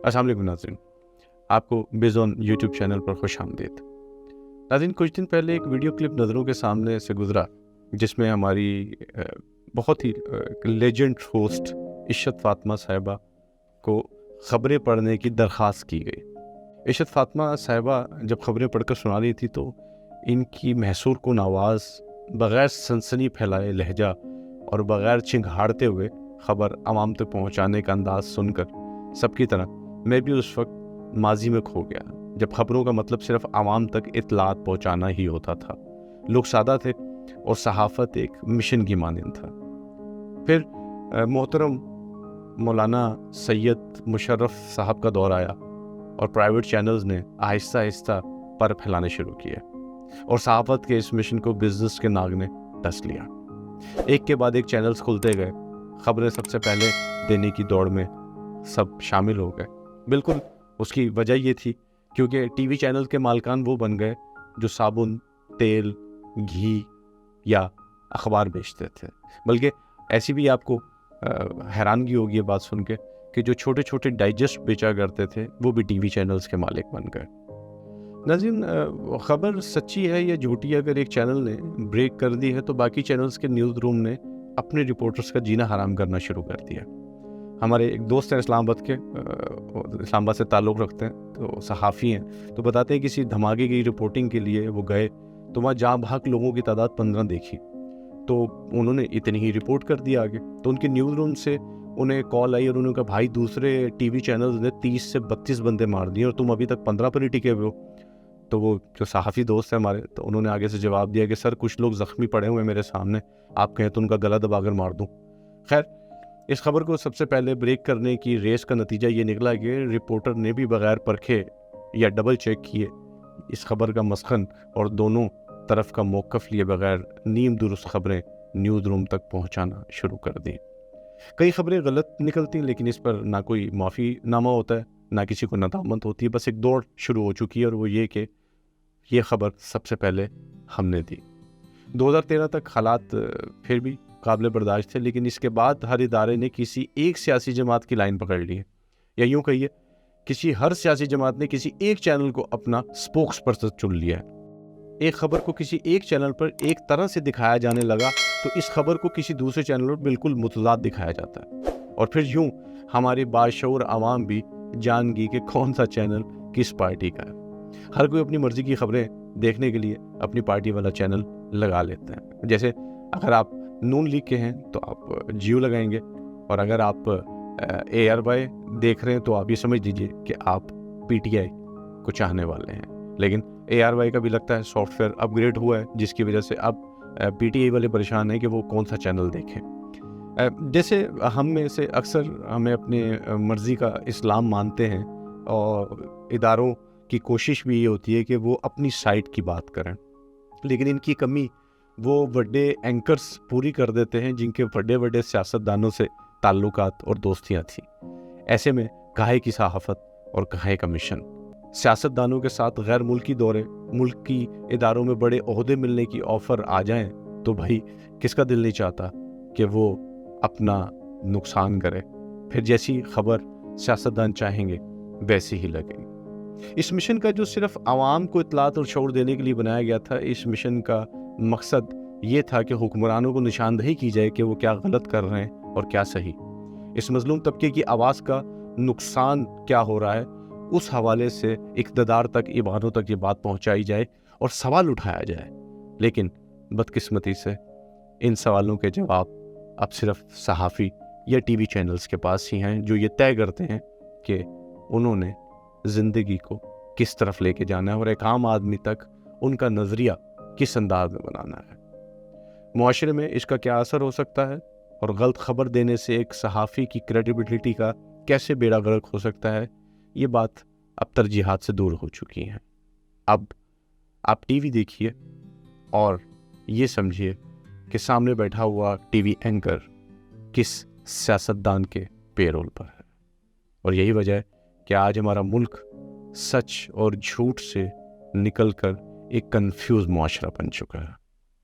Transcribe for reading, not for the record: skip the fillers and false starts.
अस्सलाम वालेकुम नाज़रीन, आपको बेज़ोन यूट्यूब चैनल पर खुश आमदीद। नाज़रीन, कुछ दिन पहले एक वीडियो क्लिप नज़रों के सामने से गुज़रा जिसमें हमारी बहुत ही लेजेंड होस्ट इशरत फ़ातिमा साहिबा को ख़बरें पढ़ने की दरख्वास्त की गई। इशरत फ़ातिमा साहिबा जब ख़बरें पढ़कर सुना रही थी तो इनकी महसूर कुन आवाज़, बग़ैर सनसनी फैलाए लहजा और बग़ैर चिंघाड़ते हुए ख़बर आवाम तक पहुँचाने का अंदाज़ सुनकर सबकी तरह मैं भी उस वक्त माजी में खो गया जब ख़बरों का मतलब सिर्फ आवाम तक इत्तलात पहुँचाना ही होता था। लोग सादा थे और सहाफ़त एक मिशन की मानंद था। फिर मोहतरम मौलाना सैयद मुशर्रफ साहब का दौर आया और प्राइवेट चैनल्स ने आहिस्ता आहिस्ता पर फैलाने शुरू किए और सहाफ़त के इस मिशन को बिज़नेस के नाग ने डस लिया। एक के बाद एक चैनल्स खुलते गए, ख़बरें सबसे पहले देने की दौड़ में सब शामिल हो गए। बिल्कुल उसकी वजह ये थी क्योंकि टीवी चैनल के मालिकान वो बन गए जो साबुन, तेल, घी या अखबार बेचते थे। बल्कि ऐसी भी आपको हैरानगी होगी ये बात सुन के कि जो छोटे छोटे डाइजेस्ट बेचा करते थे वो भी टीवी चैनल्स के मालिक बन गए। नाज़रीन, ख़बर सच्ची है या झूठी, अगर एक चैनल ने ब्रेक कर दी है तो बाकी चैनल्स के न्यूज़ रूम ने अपने रिपोर्टर्स का जीना हराम करना शुरू कर दिया। हमारे एक दोस्त हैं इस्लामाबाद के, इस्लामाबाद से ताल्लुक़ रखते हैं, तो सहाफ़ी हैं, तो बताते हैं किसी धमाके की रिपोर्टिंग के लिए वो गए तो वहाँ जहाँ भाग लोगों की तादाद 15 देखी, तो उन्होंने इतनी ही रिपोर्ट कर दिया आगे। तो उनके न्यूज़ रूम से उन्हें कॉल आई और उन्होंने कहा भाई दूसरे टीवी चैनल्स ने 30 से 32 बंदे मार दिए और तुम अभी तक 15 पर ही टिके हुए हो। तो वो जो सहाफ़ी दोस्त है हमारे, तो उन्होंने आगे से जवाब दिया कि सर कुछ लोग ज़ख्मी पड़े हुए हैं मेरे सामने, आप कहें तो उनका गला दबाकर मार दूँ। खैर, इस खबर को सबसे पहले ब्रेक करने की रेस का नतीजा ये निकला कि रिपोर्टर ने भी बगैर परखे या डबल चेक किए इस खबर का मसखन और दोनों तरफ का मौक़िफ़ लिए बगैर नीम दुरुस्त खबरें न्यूज़ रूम तक पहुंचाना शुरू कर दी। कई खबरें गलत निकलती लेकिन इस पर ना कोई माफ़ीनामा होता है, ना किसी को नदामत होती है। बस एक दौड़ शुरू हो चुकी है और वो ये कि ये खबर सबसे पहले हमने दी। 2013 तक हालात फिर भी काबिल बर्दाश्त थे, लेकिन इसके बाद हर इदारे ने किसी एक सियासी जमात की लाइन पकड़ ली है, या यूँ कहिए किसी हर सियासी जमात ने किसी एक चैनल को अपना स्पोक्स पर्सन चुन लिया है। एक खबर को किसी एक चैनल पर एक तरह से दिखाया जाने लगा तो इस खबर को किसी दूसरे चैनल पर बिल्कुल मुतज़ाद दिखाया जाता है और फिर यूँ हमारी बाशऊर आवाम भी जान गई कि कौन सा चैनल किस पार्टी का है। हर कोई अपनी मर्ज़ी की खबरें देखने के लिए अपनी पार्टी वाला चैनल लगा लेते हैं। जैसे अगर आप नून लीग के हैं तो आप जियो लगाएंगे और अगर आप ARY देख रहे हैं तो आप ये समझ लीजिए कि आप PTI को चाहने वाले हैं। लेकिन ARY का भी लगता है सॉफ्टवेयर अपग्रेड हुआ है जिसकी वजह से अब PTI वाले परेशान हैं कि वो कौन सा चैनल देखें। जैसे हम में से अक्सर हमें अपने मर्ज़ी का इस्लाम मानते हैं और इदारों की कोशिश भी ये होती है कि वो अपनी साइड की बात करें, लेकिन इनकी कमी वो बड़े एंकर्स पूरी कर देते हैं जिनके बड़े बड़े सियासतदानों से ताल्लुकात और दोस्तियाँ थी। ऐसे में काहे की सहाफ़त और काहे का मिशन। सियासतदानों के साथ गैर मुल्की दौरे, मुल्क की इदारों में बड़े ओहदे मिलने की ऑफ़र आ जाएं तो भाई किसका दिल नहीं चाहता कि वो अपना नुकसान करे। फिर जैसी खबर सियासतदान चाहेंगे वैसी ही लगेगी। इस मिशन का जो सिर्फ आवाम को इत्तलात और शऊर देने के लिए बनाया गया था, इस मिशन का मकसद ये था कि हुक्मरानों को निशानदही की जाए कि वो क्या गलत कर रहे हैं और क्या सही। इस मजलूम तबके की आवाज़ का नुकसान क्या हो रहा है उस हवाले से इक़्तिदार तक, ईवानों तक ये बात पहुंचाई जाए और सवाल उठाया जाए। लेकिन बदकिस्मती से इन सवालों के जवाब अब सिर्फ सहाफ़ी या टीवी चैनल्स के पास ही हैं जो ये तय करते हैं कि उन्होंने ज़िंदगी को किस तरफ लेके जाना है और एक आम आदमी तक उनका नज़रिया किस अंदाज में बनाना है। मुआशरे में इसका क्या असर हो सकता है और गलत खबर देने से एक सहाफ़ी की क्रेडिबिलिटी का कैसे बेड़ा गर्क हो सकता है, ये बात अब तरजीहात से दूर हो चुकी हैं। अब आप टीवी देखिए और ये समझिए कि सामने बैठा हुआ टीवी एंकर किस सियासतदान के पेरोल पर है। और यही वजह है कि आज हमारा मुल्क सच और झूठ से निकलकर एक कंफ्यूज मुआशरा बन चुका है।